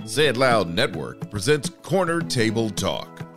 Say It Loud Network presents Corner Table Talk.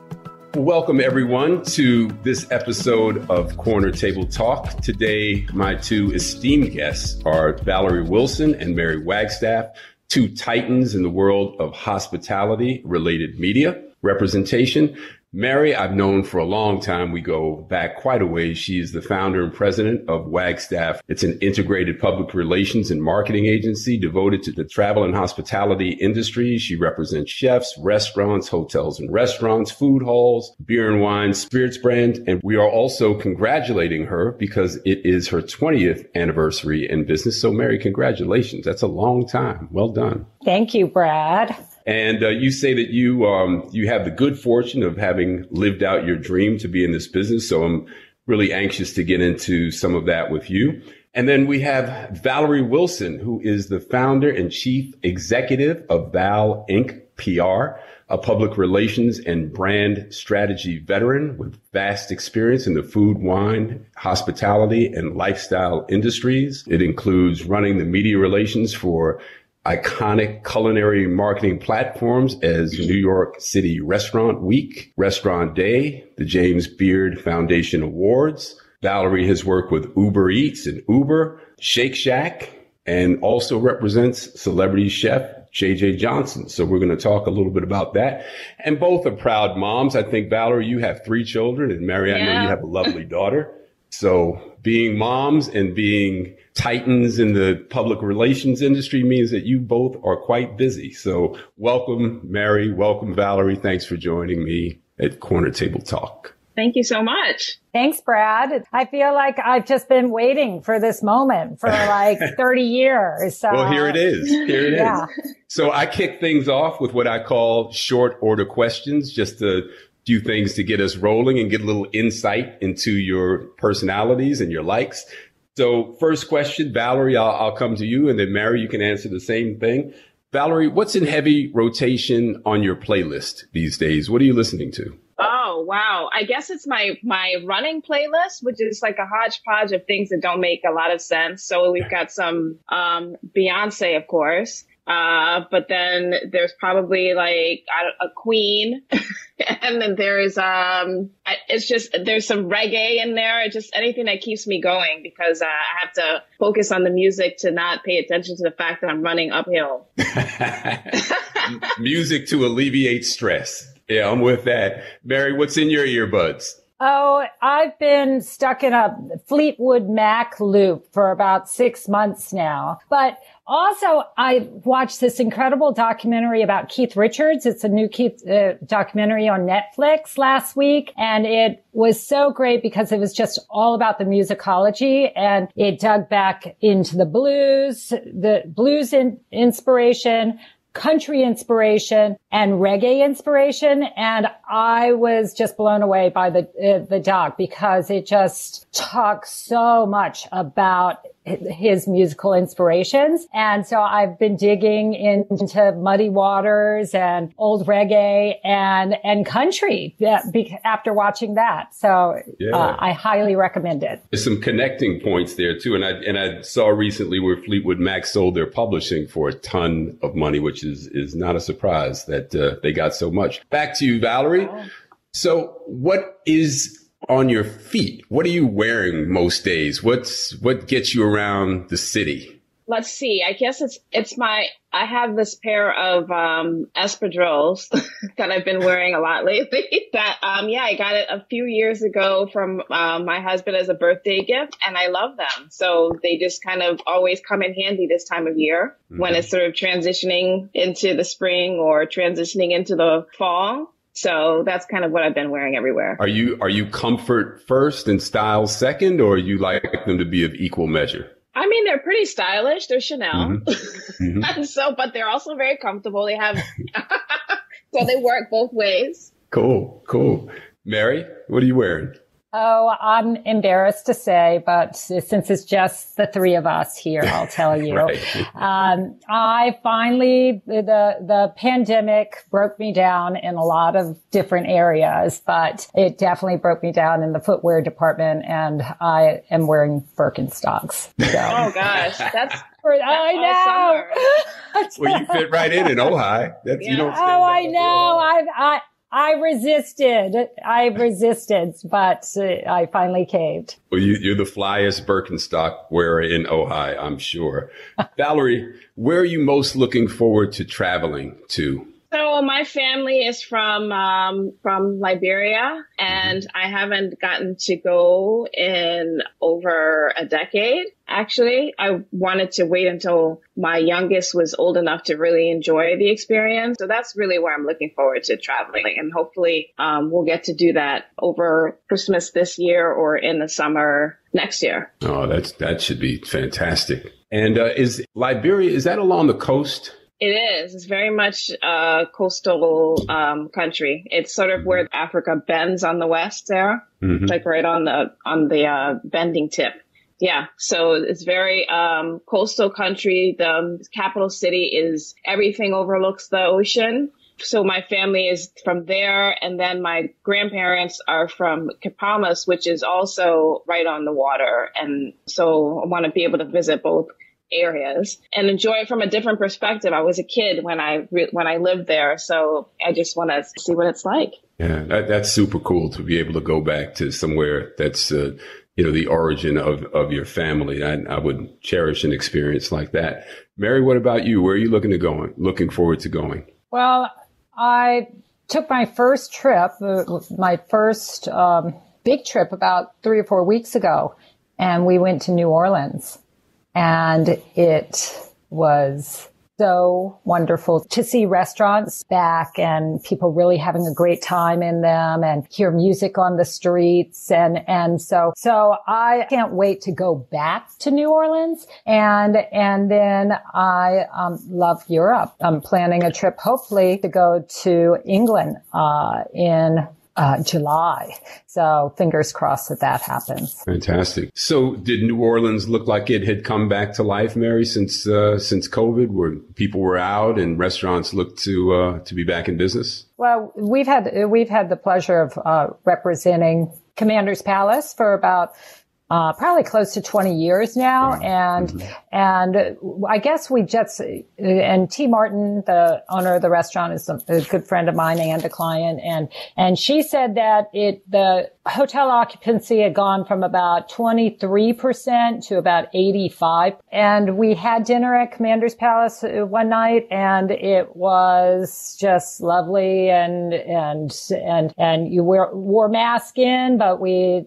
Welcome, everyone, to this episode of Corner Table Talk. Today, my two esteemed guests are Valerie Wilson and Mary Wagstaff, two titans in the world of hospitality-related media representation. Mary, I've known for a long time. We go back quite a ways. She is the founder and president of Wagstaff. It's an integrated public relations and marketing agency devoted to the travel and hospitality industry. She represents chefs, restaurants, hotels and restaurants, food halls, beer and wine, spirits brand. And we are also congratulating her because it is her 20th anniversary in business. So Mary, congratulations. That's a long time. Well done. Thank you, Brad. And you say that you have the good fortune of having lived out your dream to be in this business. So I'm really anxious to get into some of that with you. And then we have Valerie Wilson, who is the founder and chief executive of Val Inc. PR, a public relations and brand strategy veteran with vast experience in the food, wine, hospitality, and lifestyle industries. It includes running the media relations for iconic culinary marketing platforms as New York City Restaurant Week, Restaurant Day, the James Beard Foundation Awards. Valerie has worked with Uber Eats and Uber, Shake Shack, and also represents celebrity chef JJ Johnson. So we're going to talk a little bit about that. And both are proud moms. I think, Valerie, you have 3 children, and Mary, I know you have a lovely daughter. So being moms and being titans in the public relations industry means that you both are quite busy. So welcome, Mary. Welcome, Valerie. Thanks for joining me at Corner Table Talk. Thank you so much. Thanks, Brad. I feel like I've just been waiting for this moment for like 30 years. So. Well, here it is. Here it yeah. is. So I kick things off with what I call short order questions, just a few things to get us rolling and get a little insight into your personalities and your likes. So first question, Valerie, I'll come to you, and then Mary, you can answer the same thing. Valerie, what's in heavy rotation on your playlist these days? What are you listening to? Oh, wow. I guess it's my running playlist, which is like a hodgepodge of things that don't make a lot of sense. So we've got some Beyonce, of course. But then there's probably like a Queen, and then there's there's some reggae in there. Just anything that keeps me going, because I have to focus on the music to not pay attention to the fact that I'm running uphill. Music to alleviate stress. Yeah, I'm with that. Mary, what's in your earbuds? Oh, I've been stuck in a Fleetwood Mac loop for about 6 months now. But also, I watched this incredible documentary about Keith Richards. It's a new documentary on Netflix last week. And it was so great because it was just all about the musicology, and it dug back into the blues inspiration, country inspiration, and reggae inspiration. And I was just blown away by the doc, because it just talks so much about his musical inspirations. And so I've been digging into Muddy Waters and old reggae and country after watching that. So I highly recommend it. There's some connecting points there too. And I saw recently where Fleetwood Mac sold their publishing for a ton of money, which is not a surprise that they got so much. Back to you, Valerie. Oh. So what is on your feet? What are you wearing most days? What gets you around the city? Let's see. I guess I have this pair of espadrilles that I've been wearing a lot lately that, I got it a few years ago from my husband as a birthday gift, and I love them. So they just kind of always come in handy this time of year when it's sort of transitioning into the spring or transitioning into the fall. So that's kind of what I've been wearing everywhere. Are you comfort first and style second, or you like them to be of equal measure? I mean, they're pretty stylish. They're Chanel. Mm-hmm. Mm-hmm. But they're also very comfortable. They have, so they work both ways. Cool. Mary, what are you wearing? Oh, I'm embarrassed to say, but since it's just the three of us here, I'll tell you. Right. I finally, the pandemic broke me down in a lot of different areas, but it definitely broke me down in the footwear department, and I am wearing Birkenstocks. So. Oh gosh, that's I know. Well, you fit right in Ojai. That's, you don't stand Oh, out I know. I resisted, but I finally caved. Well, you're the flyest Birkenstock wearer in Ojai, I'm sure. Valerie, where are you most looking forward to traveling to? So my family is from Liberia, and I haven't gotten to go in over a decade. Actually, I wanted to wait until my youngest was old enough to really enjoy the experience. So that's really where I'm looking forward to traveling, and hopefully we'll get to do that over Christmas this year or in the summer next year. Oh, that should be fantastic. And is Liberia, is that along the coast? It is. It's very much a coastal country. It's sort of where Africa bends on the west there, like right on the bending tip. Yeah. So it's very coastal country. The capital city is everything overlooks the ocean. So my family is from there, and then my grandparents are from Capamas, which is also right on the water. And so I want to be able to visit both areas and enjoy it from a different perspective. I was a kid when I lived there, so I just want to see what it's like. Yeah, that's super cool to be able to go back to somewhere that's the origin of your family. I would cherish an experience like that. Mary, what about you? Where are you looking forward to going? Well, I took my first trip, big trip about 3 or 4 weeks ago, and we went to New Orleans. And it was so wonderful to see restaurants back and people really having a great time in them and hear music on the streets. And so I can't wait to go back to New Orleans. And then I love Europe. I'm planning a trip, hopefully, to go to England in July. So fingers crossed that happens. Fantastic. So did New Orleans look like it had come back to life, Mary, since COVID, where people were out and restaurants looked to be back in business? Well, we've had the pleasure of representing Commander's Palace for about probably close to 20 years now. And I guess and T. Martin, the owner of the restaurant, is a good friend of mine and a client. And she said that the hotel occupancy had gone from about 23% to about 85%. And we had dinner at Commander's Palace one night, and it was just lovely. And you wore mask in, but we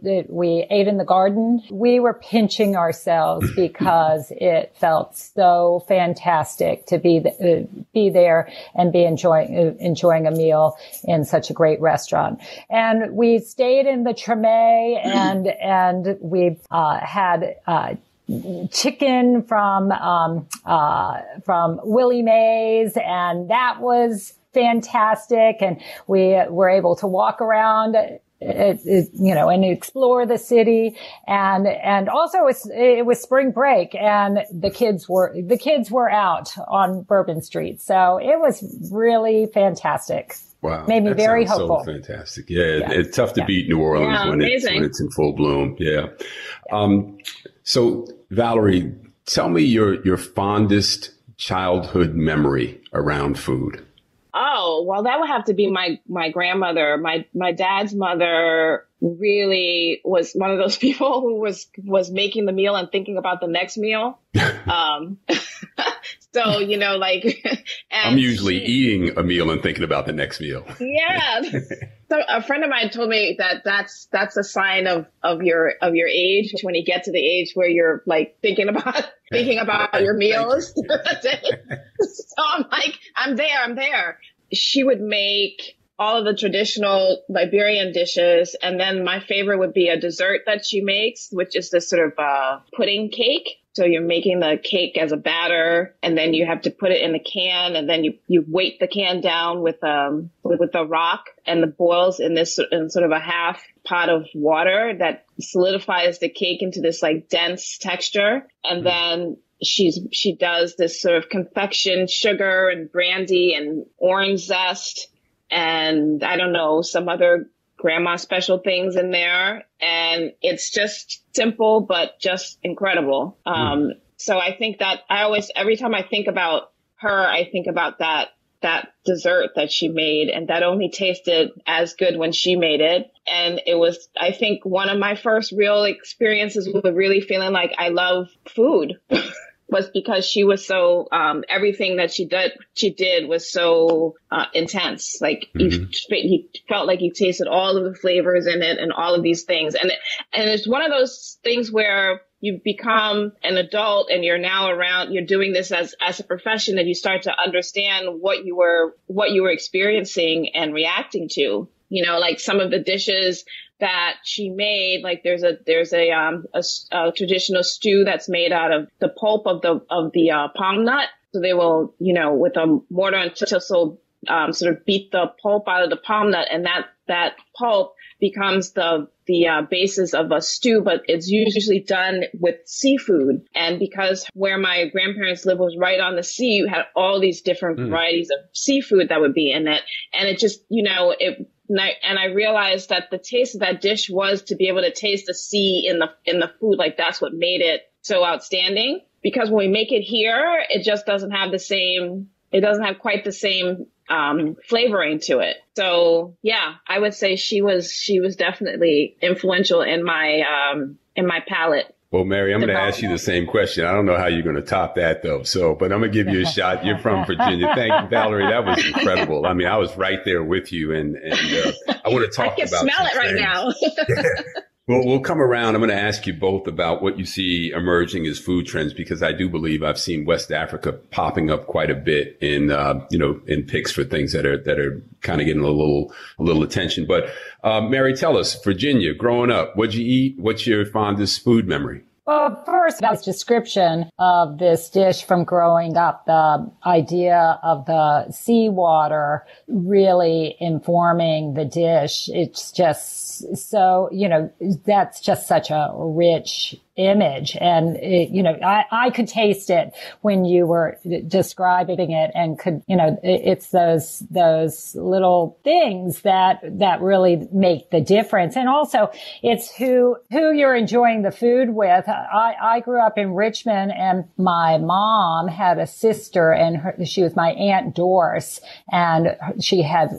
ate in the garden. We were pinching ourselves because it felt so fantastic to be there and be enjoying a meal in such a great restaurant. And we stayed in the Treme, and we had chicken from Willie Mae's, and that was fantastic. And we were able to walk around and explore the city. And also it was spring break, and the kids were out on Bourbon Street. So it was really fantastic. Wow. Made me very hopeful. So fantastic. Yeah. It's tough to beat New Orleans when it's in full bloom. Yeah. So Valerie, tell me your fondest childhood memory around food. Oh, well, that would have to be my grandmother. My dad's mother really was one of those people who was making the meal and thinking about the next meal. So, I'm usually eating a meal and thinking about the next meal. Yeah. So a friend of mine told me that that's a sign of your age, when you get to the age where you're like thinking about your meals. So I'm like, I'm there. She would make all of the traditional Liberian dishes. And then my favorite would be a dessert that she makes, which is this sort of pudding cake. So you're making the cake as a batter, and then you have to put it in the can, and then you weight the can down with a rock, and the boils in sort of a half pot of water that solidifies the cake into this like dense texture. And then she does this sort of confection sugar and brandy and orange zest and I don't know, some other grandma special things in there. And it's just simple, but just incredible. So I think that every time I think about her, I think about that dessert that she made, and that only tasted as good when she made it. And it was, I think, one of my first real experiences with really feeling like I love food was because she was so, everything that she did was so intense. Like you felt like you tasted all of the flavors in it and all of these things. And it's one of those things where you become an adult and you're doing this as a profession, and you start to understand what you were experiencing and reacting to. You know, like some of the dishes that she made, like there's a traditional stew that's made out of the pulp of the palm nut. So they will, with a mortar and pestle, sort of beat the pulp out of the palm nut, and that pulp becomes the basis of a stew, but it's usually done with seafood. And because where my grandparents lived was right on the sea, you had all these different varieties of seafood that would be in it. And it just, and I realized that the taste of that dish was to be able to taste the sea in the food. Like that's what made it so outstanding. Because when we make it here, it just doesn't have quite the same flavoring to it. So yeah, I would say she was definitely influential in my palate. Well, Mary, I'm going to ask you the same question. I don't know how you're going to top that though. But I'm going to give you a shot. You're from Virginia. Thank you, Valerie. That was incredible. I mean, I was right there with you, and I want to talk about. I can smell it right now. Well, we'll come around. I'm going to ask you both about what you see emerging as food trends, because I do believe I've seen West Africa popping up quite a bit in picks for things that are kind of getting a little attention. But, Mary, tell us, Virginia, growing up, what'd you eat? What's your fondest food memory? Well, first, that's description of this dish from growing up, the idea of the seawater really informing the dish. It's just so, that's just such a rich image. And, I could taste it when you were describing it, and it's those little things that really make the difference. And also it's who you're enjoying the food with. I grew up in Richmond, and my mom had a sister, and she was my Aunt Doris, and she had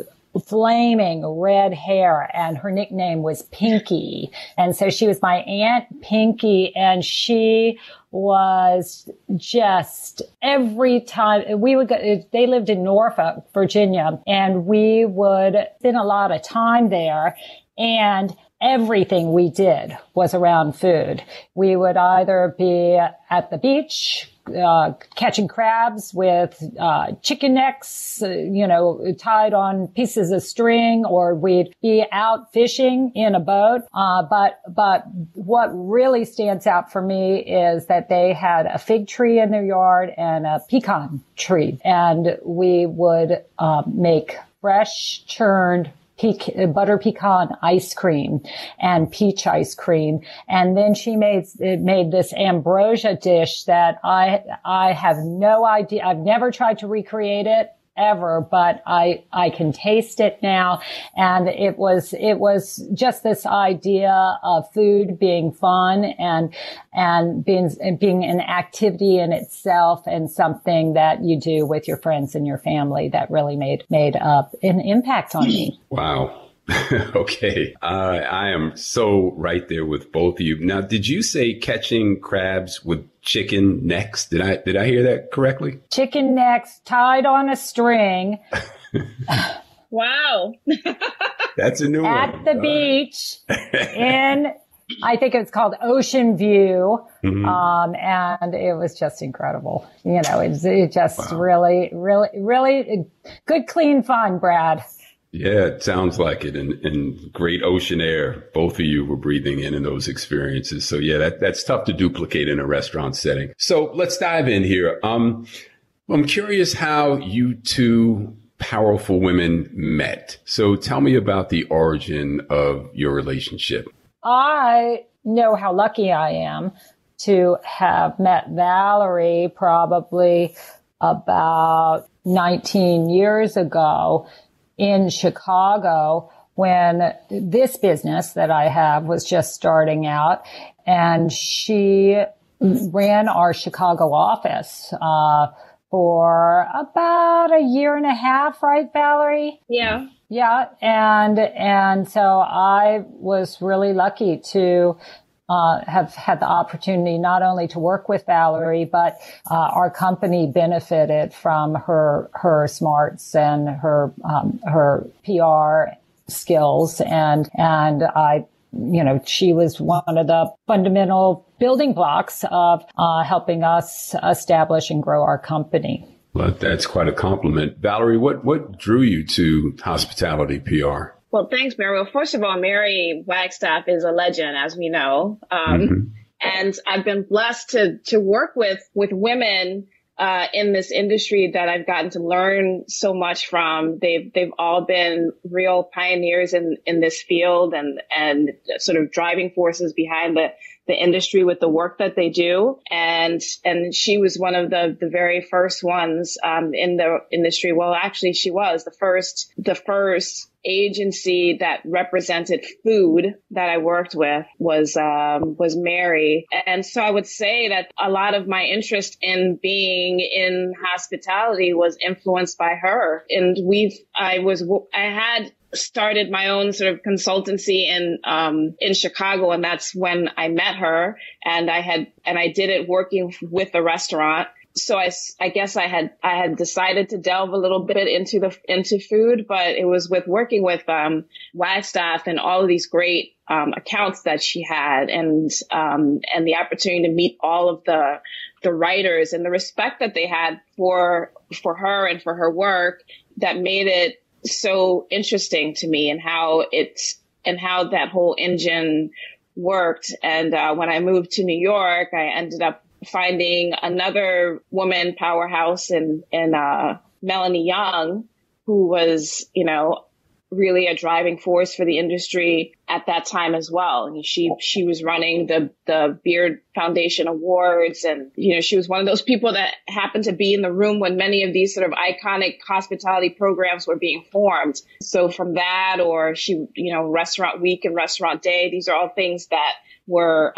flaming red hair, and her nickname was Pinky. And so she was my Aunt Pinky, and she was just every time we would go, they lived in Norfolk, Virginia, and we would spend a lot of time there, and everything we did was around food. We would either be at the beach, catching crabs with chicken necks, tied on pieces of string, or we'd be out fishing in a boat. But what really stands out for me is that they had a fig tree in their yard and a pecan tree, and we would make fresh churned butter pecan ice cream and peach ice cream. And then she made this ambrosia dish that I have no idea. I've never tried to recreate it ever, but I can taste it now. And it was just this idea of food being fun and being an activity in itself, and something that you do with your friends and your family that really made up an impact on me. Wow. Okay. I am so right there with both of you. Now, did you say catching crabs with chicken necks? Did I hear that correctly? Chicken necks tied on a string. Wow. That's a new one. At the beach in, I think it's called Ocean View. Mm-hmm. And it was just incredible. It just really, really, really good, clean fun, Brad. Yeah, it sounds like it. And great ocean air. Both of you were breathing in those experiences. So yeah, that's tough to duplicate in a restaurant setting. So let's dive in here. I'm curious how you two powerful women met. So tell me about the origin of your relationship. I know how lucky I am to have met Valerie probably about 19 years ago in Chicago when this business that I have was just starting out, and she ran our Chicago office for about a year and a half, right, Valerie? Yeah. Yeah. And so I was really lucky to have had the opportunity not only to work with Valerie, but our company benefited from her smarts and her PR skills, and I, she was one of the fundamental building blocks of helping us establish and grow our company. Well, that's quite a compliment. Valerie, what drew you to hospitality PR? Well, thanks, Mary. Well, first of all, Mary Wagstaff is a legend, as we know. And I've been blessed to work with women in this industry that I've gotten to learn so much from. They've all been real pioneers in this field and sort of driving forces behind the industry with the work that they do. And she was one of the very first ones in the industry. Well, actually, she was the first agency that represented food that I worked with was Mary. And so I would say that a lot of my interest in being in hospitality was influenced by her. And I had started my own sort of consultancy in Chicago, and that's when I met her, and I did it working with a restaurant. So I guess I had decided to delve a little bit into food, but it was with working with Wagstaff and all of these great accounts that she had, and the opportunity to meet all of the writers and the respect that they had for her and for her work, that made it so interesting to me, and how that whole engine worked. And when I moved to New York, I ended up finding another woman powerhouse in Melanie Young, who was, really a driving force for the industry at that time as well. And she was running the Beard Foundation Awards, and she was one of those people that happened to be in the room when many of these sort of iconic hospitality programs were being formed. So from that, or she, Restaurant Week and Restaurant Day, these are all things that were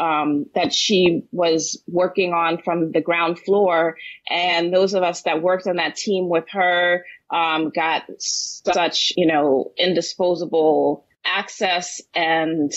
that she was working on from the ground floor. And those of us that worked on that team with her got such, indisposable access and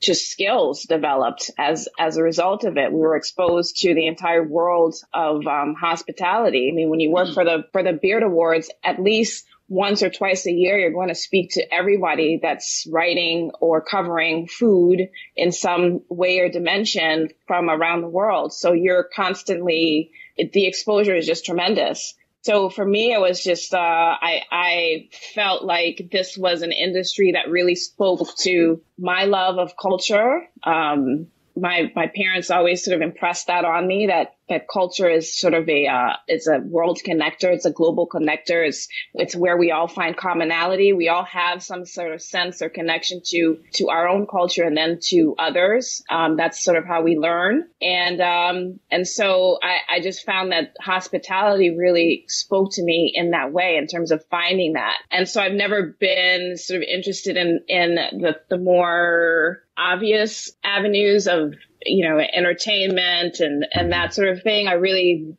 just skills developed as a result of it. We were exposed to the entire world of hospitality. I mean, when you work for the Beard Awards, at least once or twice a year, you're going to speak to everybody that's writing or covering food in some way or dimension from around the world. So you're constantly, the exposure is just tremendous. So for me, it was just, I felt like this was an industry that really spoke to my love of culture. My parents always sort of impressed that on me, that culture is sort of it's a world connector. It's a global connector. It's where we all find commonality. We all have some sort of sense or connection to our own culture and then to others. That's sort of how we learn. And so I just found that hospitality really spoke to me in that way, in terms of finding that. And so I've never been sort of interested in the more obvious avenues of, entertainment and that sort of thing. I really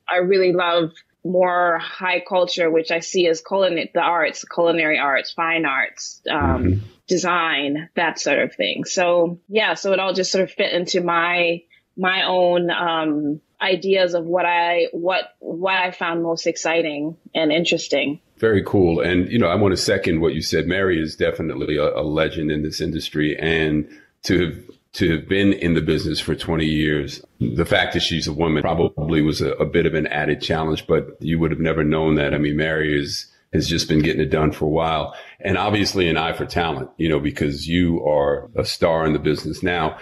love more high culture, which I see as culinary arts, fine arts, design, that sort of thing. So yeah, so it all just sort of fit into my own ideas of what I found most exciting and interesting. Very cool. And, I want to second what you said. Mary is definitely a legend in this industry, and to have been in the business for 20 years, the fact that she's a woman probably was a bit of an added challenge, but you would have never known that. I mean, Mary has just been getting it done for a while. and obviously an eye for talent, because you are a star in the business now.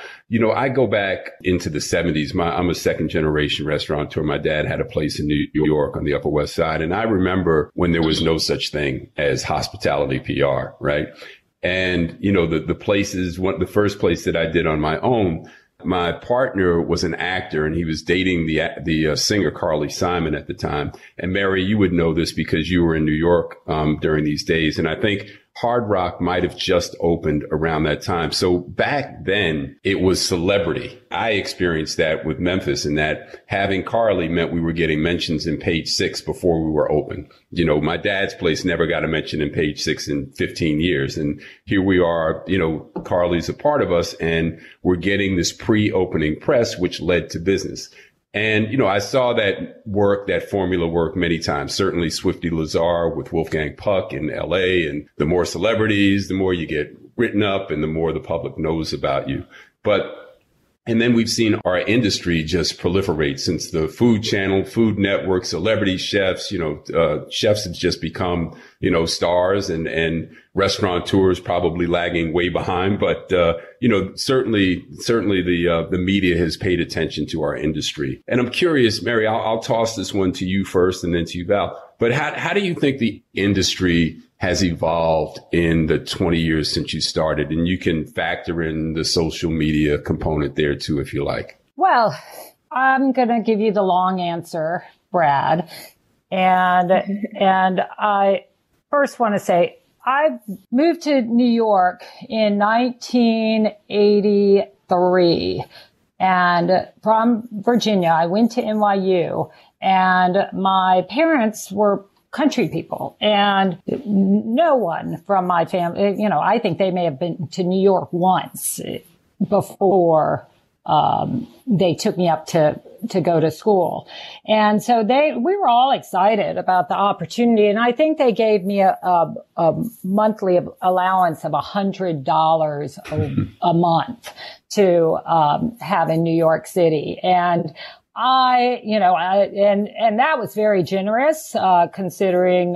I go back into the 70s. I'm a second generation restaurateur. My dad had a place in New York on the Upper West Side. And I remember when there was no such thing as hospitality PR, right? And, the places, the first place that I did on my own, my partner was an actor and he was dating the singer Carly Simon at the time. And Mary, you would know this because you were in New York during these days. And I think Hard Rock might have just opened around that time. So back then it was celebrity. I experienced that with Memphis, and that having Carly meant we were getting mentions in Page Six before we were open. My dad's place never got a mention in Page Six in 15 years. And here we are, Carly's a part of us, and we're getting this pre-opening press, which led to business. And, I saw that formula work many times. Certainly Swifty Lazar with Wolfgang Puck in LA, and the more celebrities, the more you get written up and the more the public knows about you. And then we've seen our industry just proliferate since the Food Channel, Food Network, celebrity chefs, chefs have just become, stars, and restaurateurs probably lagging way behind. But, certainly the media has paid attention to our industry. And I'm curious, Mary, I'll toss this one to you first and then to you, Val. But how do you think the industry has evolved in the 20 years since you started? And you can factor in the social media component there too, if you like. Well, I'm going to give you the long answer, Brad. And I first want to say I moved to New York in 1983. And from Virginia, I went to NYU, and my parents were country people, and no one from my family, we think they may have been to New York once before they took me up to go to school. And so we were all excited about the opportunity. And I think they gave me a monthly allowance of $100 a month to have in New York City. And and that was very generous, considering,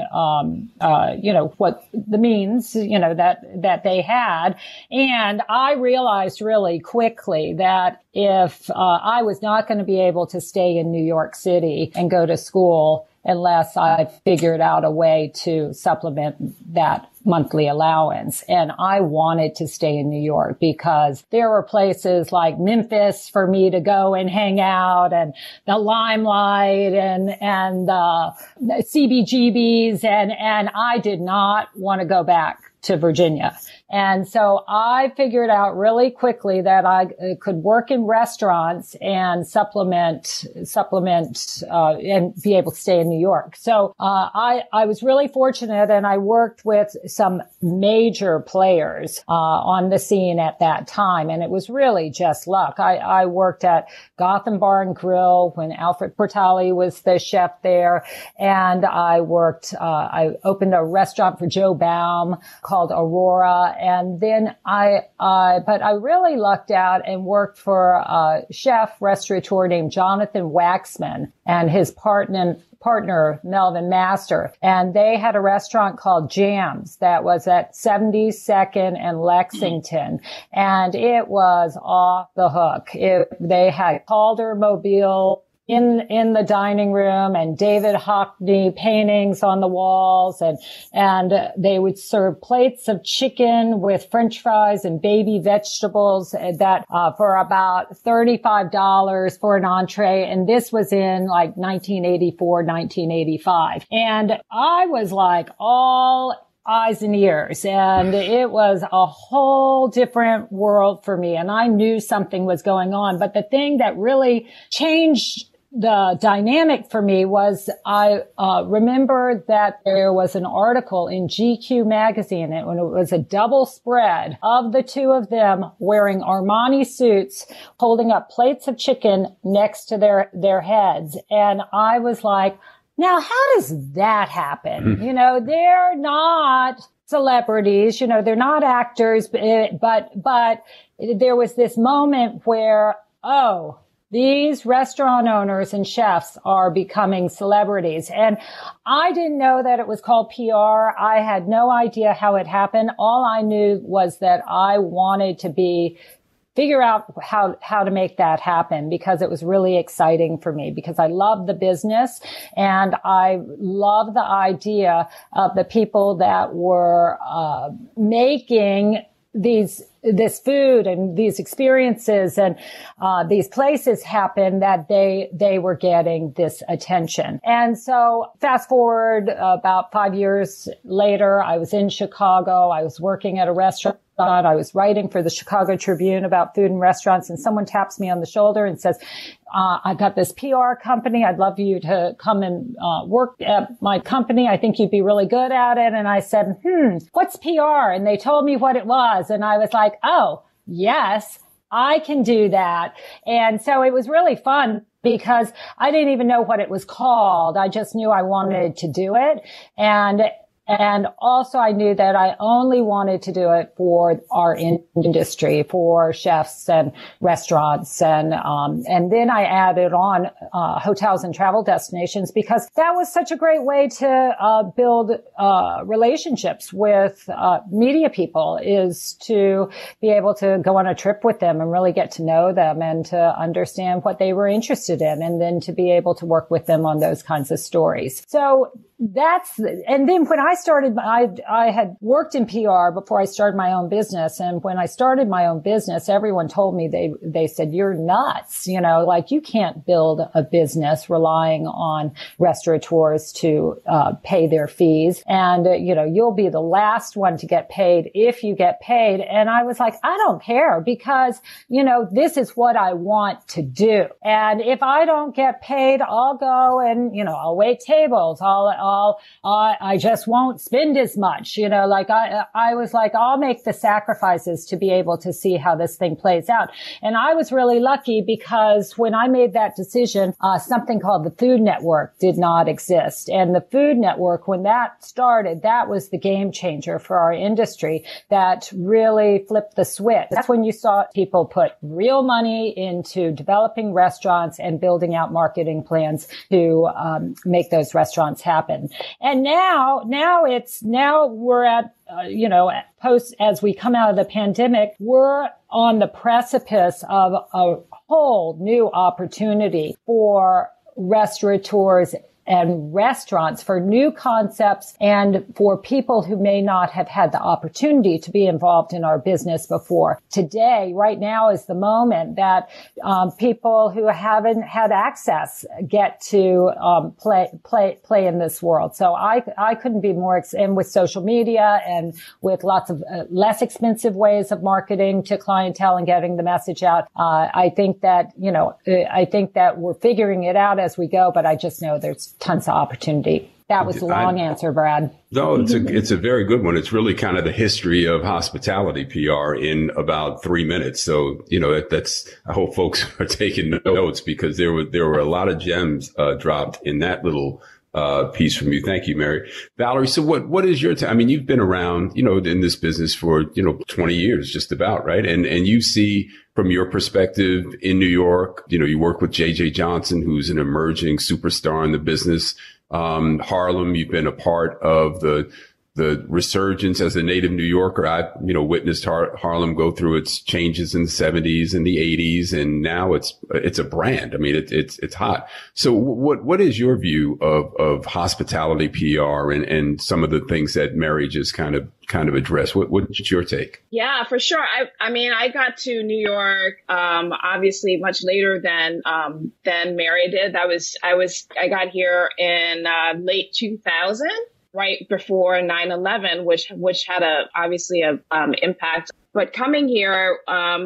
what the means, that they had. And I realized really quickly that if, I was not going to be able to stay in New York City and go to school unless I figured out a way to supplement that monthly allowance. And I wanted to stay in New York because there were places like Memphis for me to go and hang out, and the Limelight and CBGBs. And I did not want to go back to Virginia. And so I figured out really quickly that I could work in restaurants and supplement, and be able to stay in New York. So, I was really fortunate, and I worked with some major players, on the scene at that time. And it was really just luck. I worked at Gotham Bar and Grill when Alfred Portali was the chef there. And I opened a restaurant for Joe Baum called Aurora. And then but I really lucked out and worked for a chef restaurateur named Jonathan Waxman and his partner Melvin Master. And they had a restaurant called Jams that was at 72nd and Lexington. And it was off the hook. They had Calder Mobile in the dining room and David Hockney paintings on the walls, and they would serve plates of chicken with French fries and baby vegetables that for about $35 for an entree. And this was in like 1984, 1985. And I was like all eyes and ears, and it was a whole different world for me. And I knew something was going on. But the thing that really changed the dynamic for me was I remember that there was an article in GQ magazine, and it was a double spread of the two of them wearing Armani suits, holding up plates of chicken next to their heads. And I was like, now how does that happen? They're not celebrities, they're not actors, but there was this moment where, these restaurant owners and chefs are becoming celebrities. And I didn't know that it was called PR. I had no idea how it happened. All I knew was that I wanted to figure out how to make that happen, because it was really exciting for me, because I love the business and I love the idea of the people that were making this food and these experiences and these places happen, that they were getting this attention. And so fast forward about 5 years later, I was in Chicago. I was working at a restaurant. I was writing for the Chicago Tribune about food and restaurants, and someone taps me on the shoulder and says, I've got this PR company. I'd love you to come and work at my company. I think you'd be really good at it. And I said, what's PR? And they told me what it was. And I was like, oh, yes, I can do that. And so it was really fun, because I didn't even know what it was called. I just knew I wanted to do it. And also I knew that I only wanted to do it for our industry, for chefs and restaurants. And then I added on, hotels and travel destinations, because that was such a great way to, build, relationships with, media people, is to be able to go on a trip with them and really get to know them and to understand what they were interested in, and then to be able to work with them on those kinds of stories. So and then when I started, I had worked in PR before I started my own business. And when I started my own business, everyone told me, they said, you're nuts. Like, you can't build a business relying on restaurateurs to, pay their fees. And, you'll be the last one to get paid if you get paid. And I was like, I don't care, because, this is what I want to do. And if I don't get paid, I'll go and, I'll wait tables. I just won't spend as much, like I was like, I'll make the sacrifices to be able to see how this thing plays out. And I was really lucky, because when I made that decision, something called the Food Network did not exist. And the Food Network, when that started, that was the game changer for our industry. That really flipped the switch. That's when you saw people put real money into developing restaurants and building out marketing plans to make those restaurants happen. And now we're at, as we come out of the pandemic, we're on the precipice of a whole new opportunity for restaurateurs and restaurants, for new concepts, and for people who may not have had the opportunity to be involved in our business before. Today, right now, is the moment that people who haven't had access get to play in this world. So I couldn't be more and with social media and with lots of less expensive ways of marketing to clientele and getting the message out. I think that we're figuring it out as we go, but I just know there's tons of opportunity. That was a long answer, Brad. No, it's a very good one. It's really kind of the history of hospitality PR in about 3 minutes. So, I hope folks are taking notes, because there were a lot of gems dropped in that little piece from you. Thank you, Mary. Valerie, so what is your I mean, you've been around, in this business for, 20 years, just about, right? And you see from your perspective in New York, you work with JJ Johnson, who's an emerging superstar in the business. Harlem, you've been a part of the resurgence as a native New Yorker. I've, witnessed Harlem go through its changes in the 70s and the 80s, and now it's a brand. I mean, it's hot. So what is your view of hospitality PR and some of the things that Mary just kind of addressed? What's your take? Yeah, for sure. I got to New York, obviously much later than Mary did. I got here in, late 2000. Right before 9/11, which had obviously a impact. But coming here,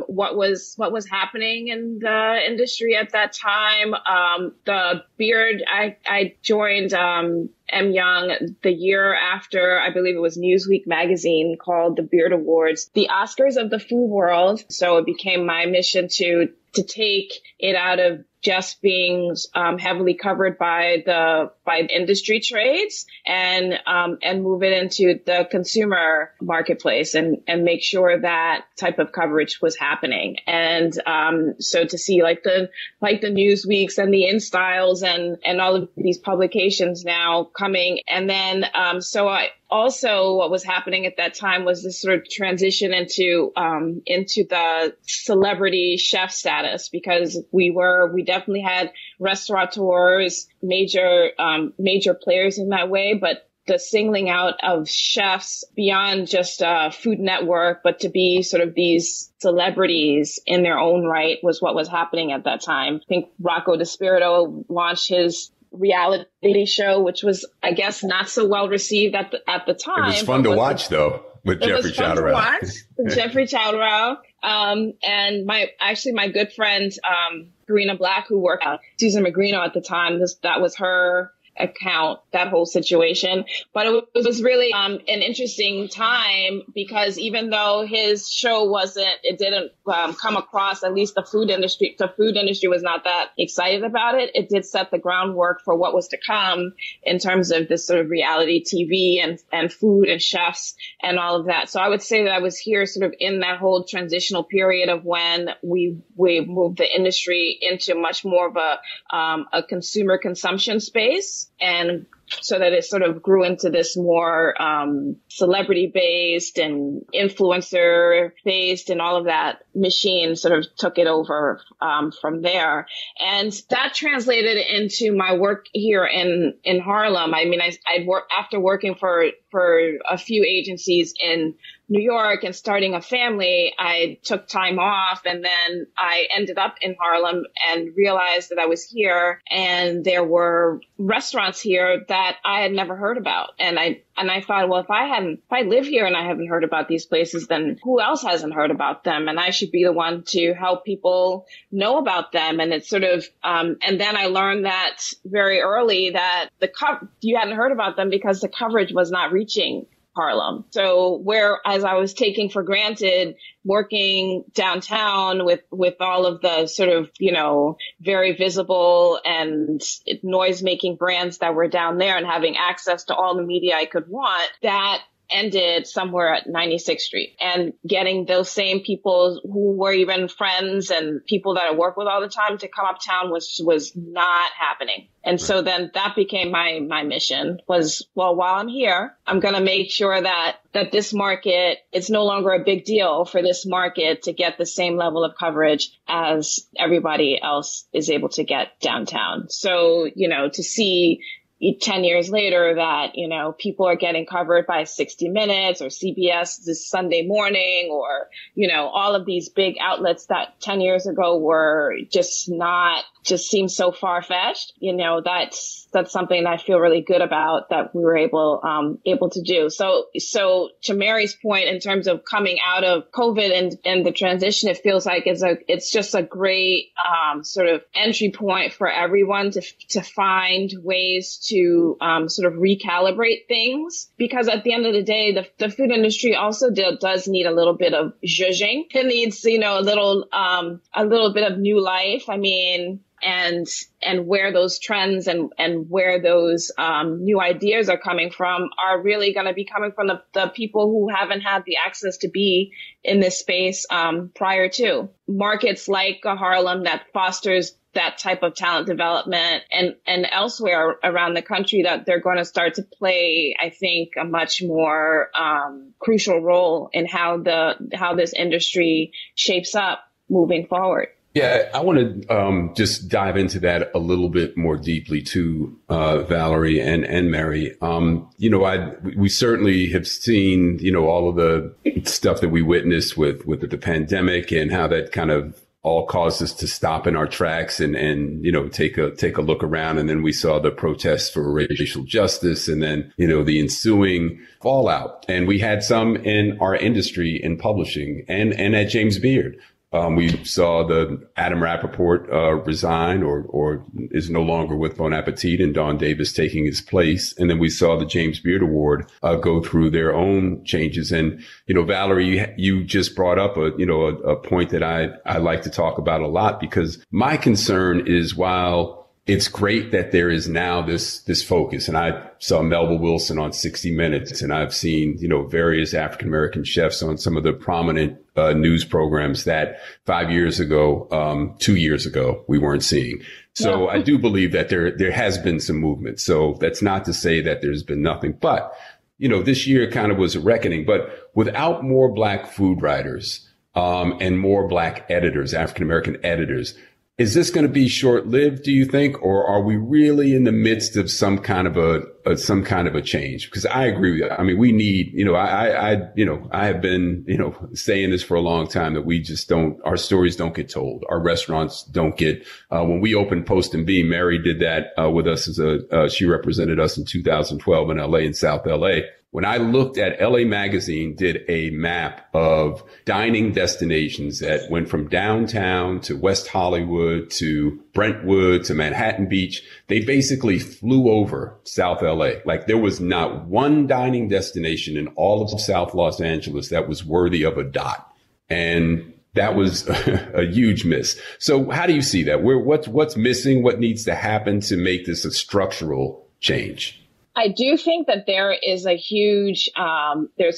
what was happening in the industry at that time? The beard. I joined M. Young the year after, I believe it was Newsweek magazine called the Beard Awards, the Oscars of the food world. So it became my mission to take it out of just being heavily covered by industry trades and move it into the consumer marketplace and make sure that type of coverage was happening. And so to see like the Newsweeks and the InStyles and all of these publications now coming, and then so I also, what was happening at that time was this sort of transition into the celebrity chef status, because we definitely had restaurateurs, major players in that way, but the singling out of chefs beyond just a Food Network, but to be sort of these celebrities in their own right was what was happening at that time. I think Rocco DiSpirito launched his reality show, which was, I guess, not so well received at the time. It was fun to watch, though, with Jeffrey Chowderell. Jeffrey Chowderell. And my good friend, Karina Black, who worked at Susan Magrino at the time, that was her account, that whole situation. But it was really an interesting time, because even though his show didn't come across, at least the food industry was not that excited about it. It did set the groundwork for what was to come in terms of this sort of reality TV and food and chefs and all of that. So I would say that I was here sort of in that whole transitional period of when we moved the industry into much more of a consumer consumption space. And so that it sort of grew into this more celebrity-based and influencer-based, and all of that machine sort of took it over from there. And that translated into my work here in Harlem. I mean, I'd work after working for a few agencies in New York and starting a family. I took time off, and then I ended up in Harlem and realized that I was here, and there were restaurants here that I had never heard about. And I thought, well, if I live here and I haven't heard about these places, then who else hasn't heard about them? And I should be the one to help people know about them. And it's sort of, and then I learned that very early that you hadn't heard about them because the coverage was not reaching Harlem. So whereas I was taking for granted working downtown with all of the sort of, very visible and noise making brands that were down there and having access to all the media I could want, that ended somewhere at 96th Street, and getting those same people who were even friends and people that I work with all the time to come uptown was not happening. And so then that became my mission was, well, while I'm here, I'm going to make sure that this market, it's no longer a big deal for this market to get the same level of coverage as everybody else is able to get downtown. So, to see 10 years later that, people are getting covered by 60 Minutes or CBS this Sunday Morning, or, all of these big outlets that 10 years ago were just seemed so far-fetched. That's something that I feel really good about that we were able to do. So to Mary's point, in terms of coming out of COVID and the transition, it feels like it's just a great sort of entry point for everyone to find ways to sort of recalibrate things, because at the end of the day, the food industry also does need a little bit of zhuzhing. It needs, a little bit of new life. I mean, and where those trends and where those new ideas are coming from are really going to be coming from the people who haven't had the access to be in this space prior to. Markets like Harlem that fosters that type of talent development, and elsewhere around the country, that they're going to start to play, I think, a much more crucial role in how this industry shapes up moving forward. Yeah, I want to just dive into that a little bit more deeply too, Valerie and Mary. We certainly have seen, all of the stuff that we witnessed with the pandemic, and how that kind of all caused us to stop in our tracks and take a look around. And then we saw the protests for racial justice, and then, the ensuing fallout. And we had some in our industry in publishing and at James Beard. We saw the Adam Rappaport resign or is no longer with Bon Appetit, and Dawn Davis taking his place. And then we saw the James Beard Award go through their own changes. And, Valerie, you just brought up a point that I like to talk about a lot, because my concern is, while it's great that there is now this focus. And I saw Melba Wilson on 60 Minutes, and I've seen, various African-American chefs on some of the prominent news programs that 5 years ago, 2 years ago, we weren't seeing. So I do believe that there has been some movement. So that's not to say that there's been nothing, but, this year kind of was a reckoning. But without more Black food writers, and more Black editors, African-American editors, is this going to be short-lived, do you think, or are we really in the midst of some kind of a change? Because I agree with you. I mean, we need, I have been, saying this for a long time, that we just our stories don't get told. Our restaurants don't get, when we opened Post and Beam, Mary did that with us she represented us in 2012 in LA, in South LA. When I looked at LA Magazine did a map of dining destinations that went from downtown to West Hollywood to Brentwood to Manhattan Beach, they basically flew over South LA. Like, there was not one dining destination in all of South Los Angeles that was worthy of a dot. And that was a huge miss. So how do you see that? What's missing? What needs to happen to make this a structural change? I do think that there is there's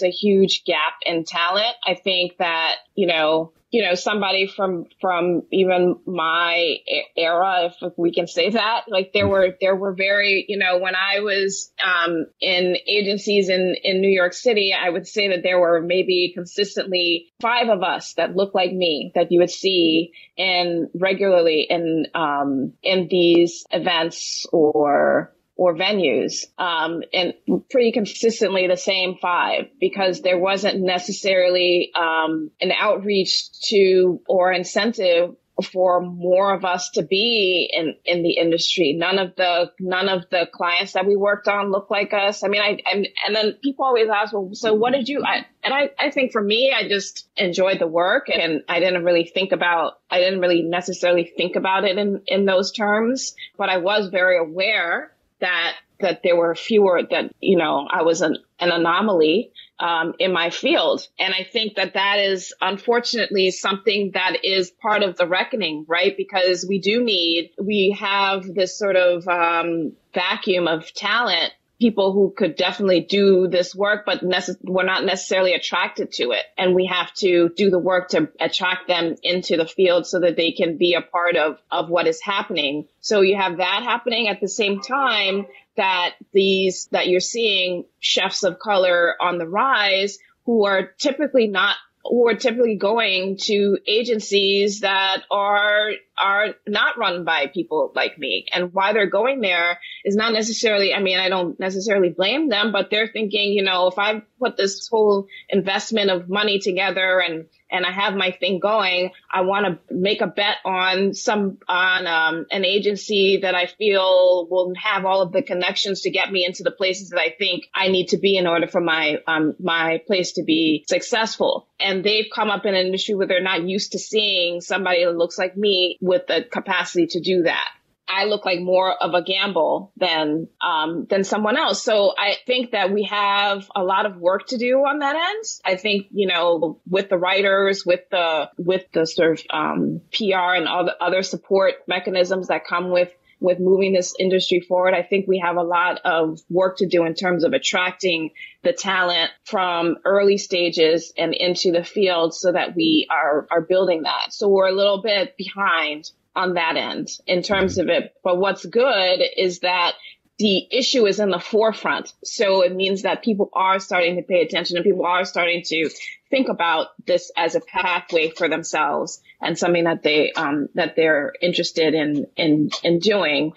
a huge gap in talent. I think that, somebody from even my era, if we can say that, like there were very, when I was, in agencies in New York City, I would say that there were maybe consistently 5 of us that looked like me that you would see regularly in these events or venues, and pretty consistently the same 5, because there wasn't necessarily an outreach to or incentive for more of us to be in the industry. None of the clients that we worked on looked like us. I mean, and then people always ask, well, so what did you? I think for me, I just enjoyed the work, and I didn't really necessarily think about it in those terms, but I was very aware that there were fewer, that, I was an anomaly in my field. And I think that is unfortunately something that is part of the reckoning, right? Because we have this sort of vacuum of talent, people who could definitely do this work, but we're not necessarily attracted to it. And we have to do the work to attract them into the field so that they can be a part of what is happening. So you have that happening at the same time that you're seeing chefs of color on the rise who are typically going to agencies that are not run by people like me. And why they're going there is not necessarily, I don't necessarily blame them, but they're thinking, if I put this whole investment of money together and I have my thing going, I want to make a bet on an agency that I feel will have all of the connections to get me into the places that I think I need to be in order for my place to be successful. And they've come up in an industry where they're not used to seeing somebody that looks like me with the capacity to do that. I look like more of a gamble than someone else. So I think that we have a lot of work to do on that end. I think, with the writers, with the sort of PR and all the other support mechanisms that come with moving this industry forward, I think we have a lot of work to do in terms of attracting the talent from early stages and into the field so that we are building that. So we're a little bit behind on that end in terms of it. But what's good is that the issue is in the forefront. So it means that people are starting to pay attention and people are starting to think about this as a pathway for themselves and something that they're interested in doing.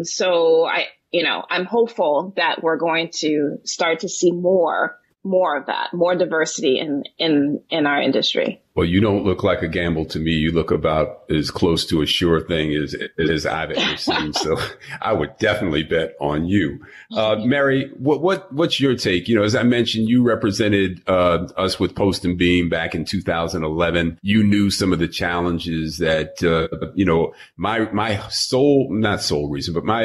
So I'm hopeful that we're going to start to see more of that, more diversity in our industry. Well, you don't look like a gamble to me. You look about as close to a sure thing as I've ever seen. So I would definitely bet on you. Mary, what's your take? You know, as I mentioned, you represented us with Post and Beam back in 2011. You knew some of the challenges that my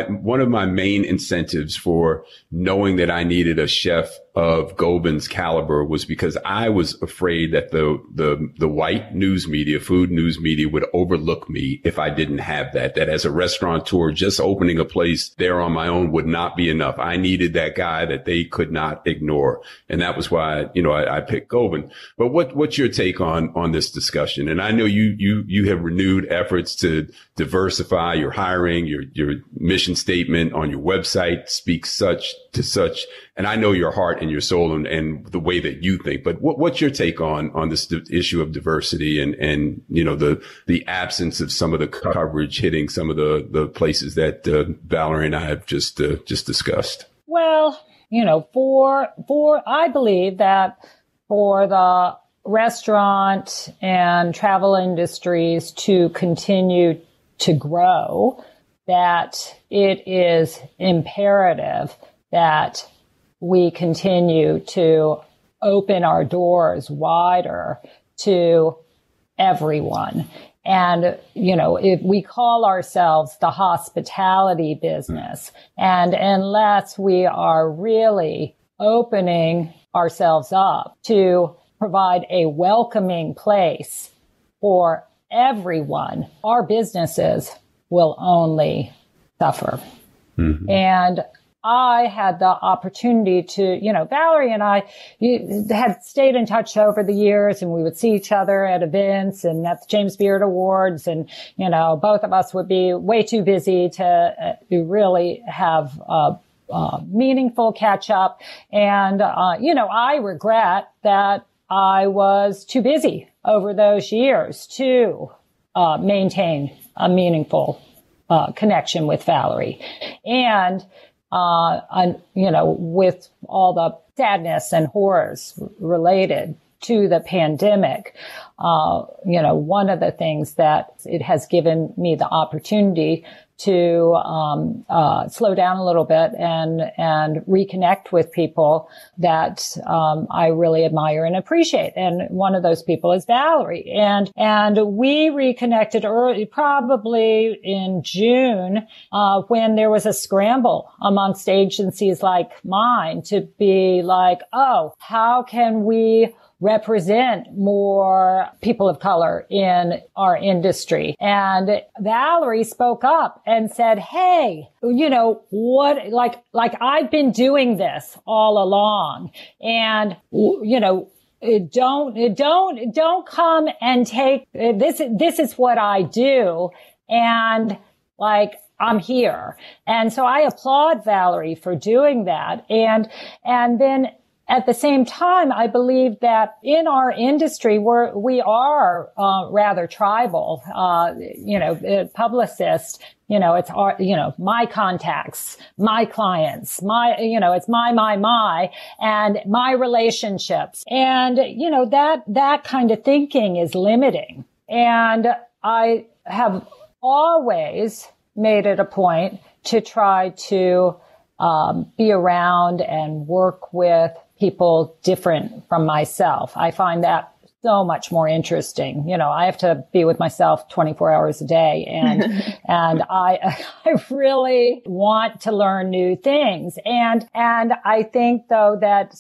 one of my main incentives for knowing that I needed a chef of Gobin's caliber was because I was afraid that the white news media, food news media, would overlook me if I didn't have that. That as a restaurateur, just opening a place there on my own would not be enough. I needed that guy that they could not ignore, and that was why I picked Gobin. But what's your take on this discussion? And I know you have renewed efforts to diversify your hiring, your mission statement on your website speaks such to such. And I know your heart and your soul and the way that you think, but what's your take on this issue of diversity and the absence of some of the coverage hitting some of the places that Valerie and I have just discussed? Well, I believe that for the restaurant and travel industries to continue to grow, that it is imperative that we continue to open our doors wider to everyone. And, if we call ourselves the hospitality business, and unless we are really opening ourselves up to provide a welcoming place for everyone, our businesses will only suffer. Mm-hmm. And I had the opportunity to, Valerie and I had stayed in touch over the years, and we would see each other at events and at the James Beard Awards. And, both of us would be way too busy to really have meaningful catch up. And, I regret that I was too busy over those years to maintain a meaningful connection with Valerie. And with all the sadness and horrors related to the pandemic, one of the things that it has given me the opportunity to slow down a little bit and reconnect with people that I really admire and appreciate. And one of those people is Valerie. And we reconnected early, probably in June, when there was a scramble amongst agencies like mine to be like, oh, how can we represent more people of color in our industry? And Valerie spoke up and said, hey, I've been doing this all along, and, don't come and take this. This is what I do. And I'm here. And so I applaud Valerie for doing that. And then at the same time, I believe that in our industry, we are rather tribal. Publicists, it's our, my contacts, my clients, it's my, and my relationships. And, that kind of thinking is limiting. And I have always made it a point to try to be around and work with people different from myself. I find that so much more interesting. I have to be with myself 24 hours a day, and I really want to learn new things. And I think though that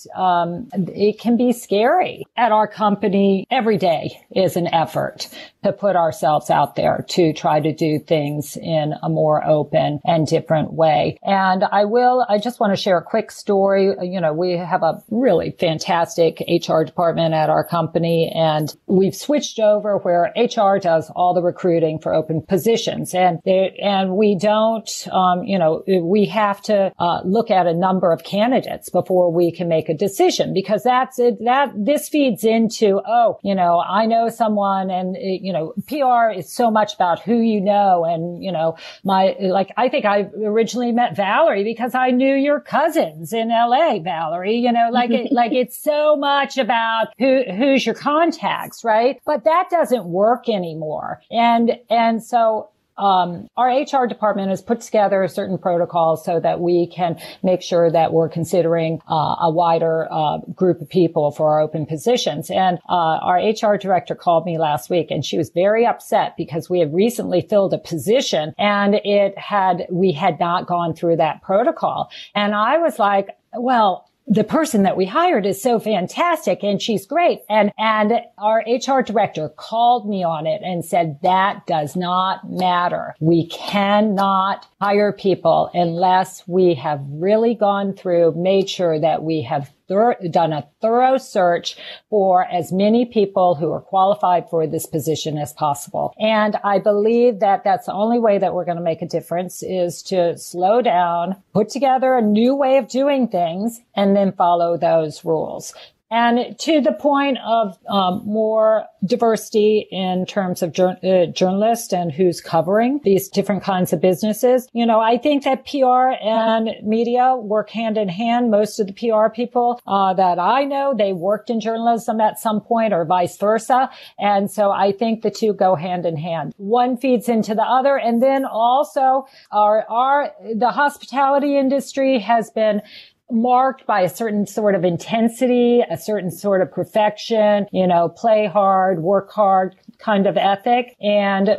it can be scary. At our company, every day is an effort to put ourselves out there to try to do things in a more open and different way. And I just want to share a quick story. We have a really fantastic HR department at our company, and we've switched over where HR does all the recruiting for open positions. And we don't, we have to look at a number of candidates before we can make a decision, because this feeds into, I know know someone and, PR is so much about who you know. And, I think I originally met Valerie because I knew your cousins in LA, Valerie, it's so much about who's your contacts, right? But that doesn't work anymore. And so, our HR department has put together certain protocols so that we can make sure that we're considering a wider group of people for our open positions. And our HR director called me last week, and she was very upset because we had recently filled a position, and we had not gone through that protocol. And I was like, well, the person that we hired is so fantastic and she's great. And our HR director called me on it and said, that does not matter. We cannot hire people unless we have really gone through, made sure that we have done a thorough search for as many people who are qualified for this position as possible. And I believe that that's the only way that we're going to make a difference, is to slow down, put together a new way of doing things, and then follow those rules. And to the point of more diversity in terms of journalists and who's covering these different kinds of businesses, I think that PR and media work hand in hand. Most of the PR people that I know, they worked in journalism at some point or vice versa. And so I think the two go hand in hand. One feeds into the other. And then also the hospitality industry has been marked by a certain sort of intensity, a certain sort of perfection, play hard, work hard kind of ethic. And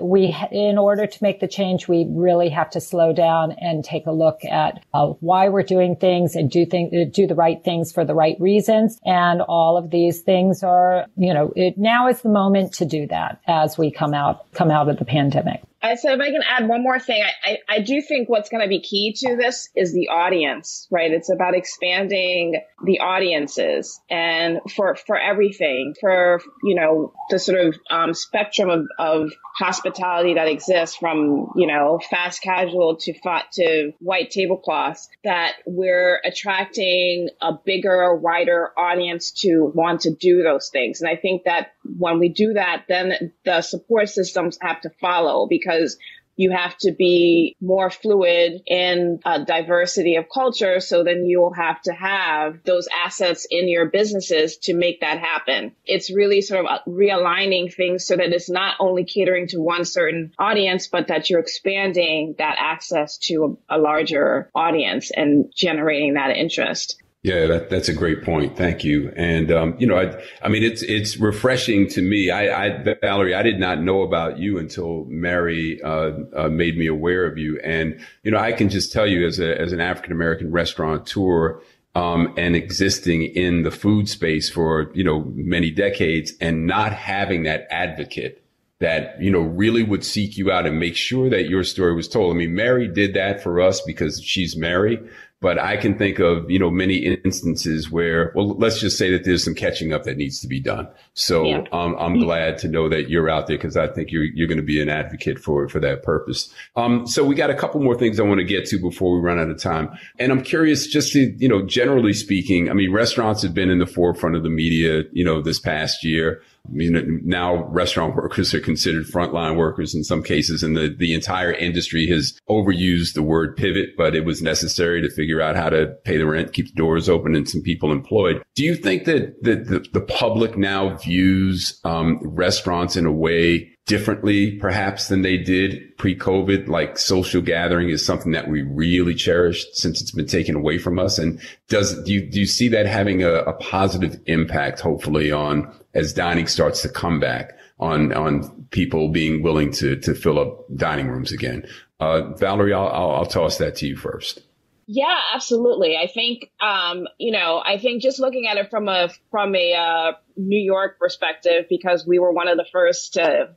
in order to make the change, we really have to slow down and take a look at why we're doing things and do the right things for the right reasons. And all of these things are, now is the moment to do that as we come out of the pandemic. So if I can add one more thing, I do think what's going to be key to this is the audience, right? It's about expanding the audiences and for everything, for, the sort of spectrum of hospitality that exists from, fast casual to white tablecloths, that we're attracting a bigger, wider audience to want to do those things. And I think that when we do that, then the support systems have to follow, because you have to be more fluid in diversity of culture. So then you'll have to have those assets in your businesses to make that happen. It's really sort of realigning things so that it's not only catering to one certain audience, but that you're expanding that access to a larger audience and generating that interest. Yeah, that's a great point. Thank you. And, it's refreshing to me. Valerie, I did not know about you until Mary, made me aware of you. And, I can just tell you as an African-American restaurateur, and existing in the food space for, many decades, and not having that advocate that, really would seek you out and make sure that your story was told. I mean, Mary did that for us because she's Mary. But I can think of, many instances where, well, let's just say that there's some catching up that needs to be done. So yeah. I'm glad to know that you're out there, because I think you're going to be an advocate for that purpose. So we got a couple more things I want to get to before we run out of time. And I'm curious, just to, generally speaking, I mean, restaurants have been in the forefront of the media, this past year. Now restaurant workers are considered frontline workers in some cases, and the entire industry has overused the word pivot, but it was necessary to figure out how to pay the rent, keep the doors open, and some people employed. Do you think that the public now views restaurants in a way differently, perhaps, than they did pre-COVID? Like social gathering is something that we really cherished since it's been taken away from us. And do you see that having a positive impact, hopefully, on as dining starts to come back, on people being willing to fill up dining rooms again? Valerie, I'll toss that to you first. Yeah, absolutely. I think, I think just looking at it from a New York perspective, because we were one of the first to,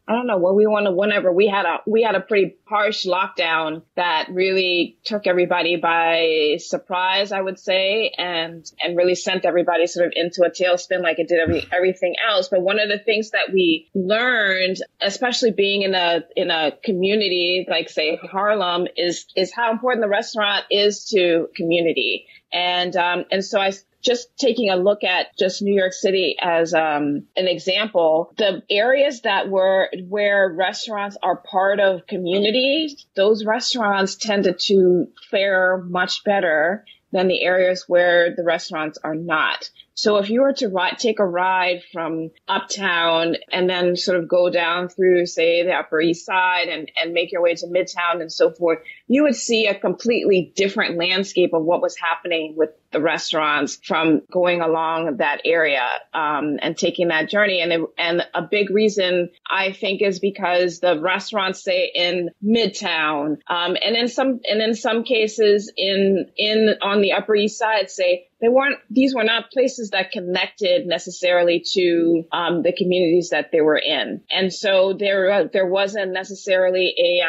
I don't know what we want to, whenever we had a pretty harsh lockdown that really took everybody by surprise, I would say, and really sent everybody sort of into a tailspin like it did everything else. But one of the things that we learned, especially being in a community like, say, Harlem, is how important the restaurant is to community. And so just taking a look at just New York City as an example, the areas where restaurants are part of communities, those restaurants tended to fare much better than the areas where the restaurants are not. So if you were to take a ride from uptown and then sort of go down through, say, the Upper East Side and make your way to Midtown and so forth, you would see a completely different landscape of what was happening with the restaurants from going along that area and taking that journey. And a big reason, I think, is because the restaurants, say, in Midtown and in some cases on the Upper East Side, say, these were not places that connected necessarily to the communities that they were in. And so there wasn't necessarily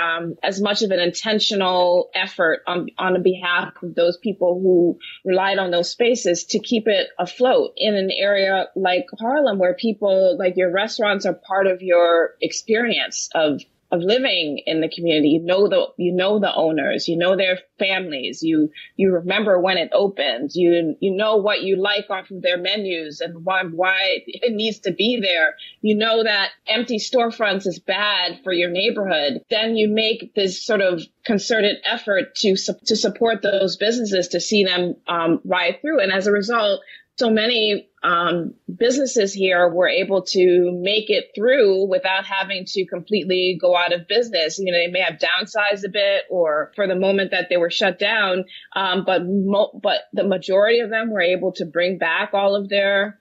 as much of an intentional effort on behalf of those people who relied on those spaces to keep it afloat in an area like Harlem, where people, like, your restaurants are part of your experience of living in the community. You know the owners, you know their families, you remember when it opened, you know what you like off of their menus and why it needs to be there. You know that empty storefronts is bad for your neighborhood. Then you make this sort of concerted effort to support those businesses, to see them ride through. And as a result, so many businesses here were able to make it through without having to completely go out of business. You know, they may have downsized a bit or for the moment that they were shut down, but the majority of them were able to bring back all of their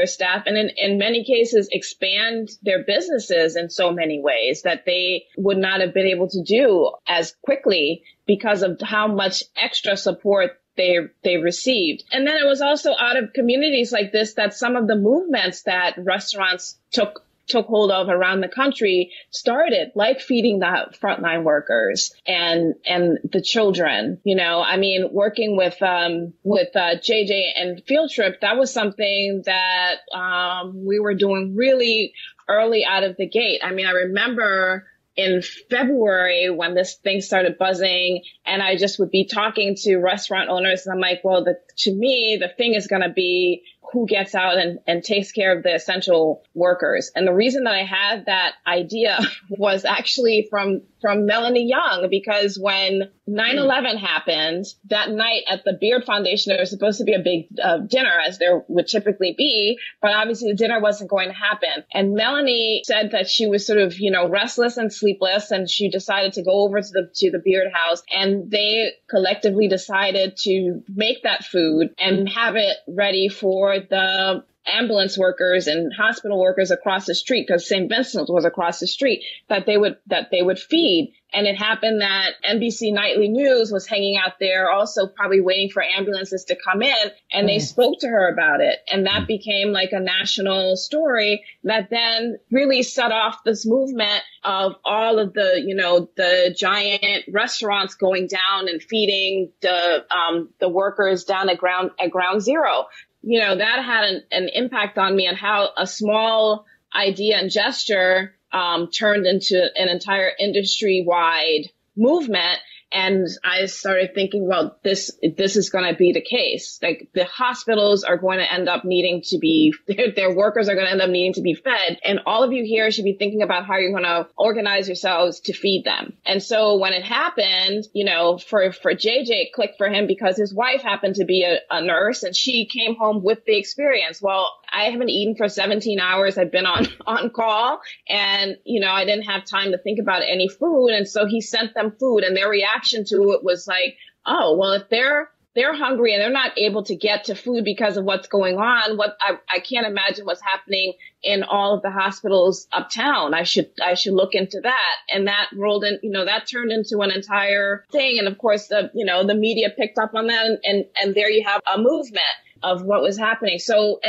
staff and in many cases expand their businesses in so many ways that they would not have been able to do as quickly because of how much extra support they received. And then it was also out of communities like this that some of the movements that restaurants took hold of around the country started, like feeding the frontline workers and the children. You know, I mean, working with JJ and Field Trip, that was something that we were doing really early out of the gate. I mean, I remember in February when this thing started buzzing and I just would be talking to restaurant owners and I'm like, well, to me, the thing is going to be who gets out and takes care of the essential workers. And the reason that I had that idea was actually from Melanie Young, because when 9/11 happened, that night at the Beard Foundation, there was supposed to be a big dinner, as there would typically be, but obviously the dinner wasn't going to happen. And Melanie said that she was sort of, restless and sleepless, and she decided to go over to the Beard House, and they collectively decided to make that food and have it ready for the ambulance workers and hospital workers across the street, because St. Vincent was across the street, that they would feed. And it happened that NBC Nightly News was hanging out there also probably waiting for ambulances to come in, and they spoke to her about it. And that became like a national story that then really set off this movement of all of the giant restaurants going down and feeding the workers down at ground zero. That had an impact on me on how a small idea and gesture turned into an entire industry-wide movement. And I started thinking, well, this is going to be the case. Like, the hospitals are going to end up needing to be, their workers are going to end up needing to be fed. And all of you here should be thinking about how you're going to organize yourselves to feed them. And so when it happened, for JJ, it clicked for him because his wife happened to be a nurse and she came home with the experience. Well, I haven't eaten for 17 hours. I've been on call and, I didn't have time to think about any food. And so he sent them food, and their reaction to it was like, oh, well, if they're hungry and they're not able to get to food because of what's going on, I can't imagine what's happening in all of the hospitals uptown. I should look into that. And that rolled in, that turned into an entire thing. And of course, the media picked up on that, and there you have a movement of what was happening. So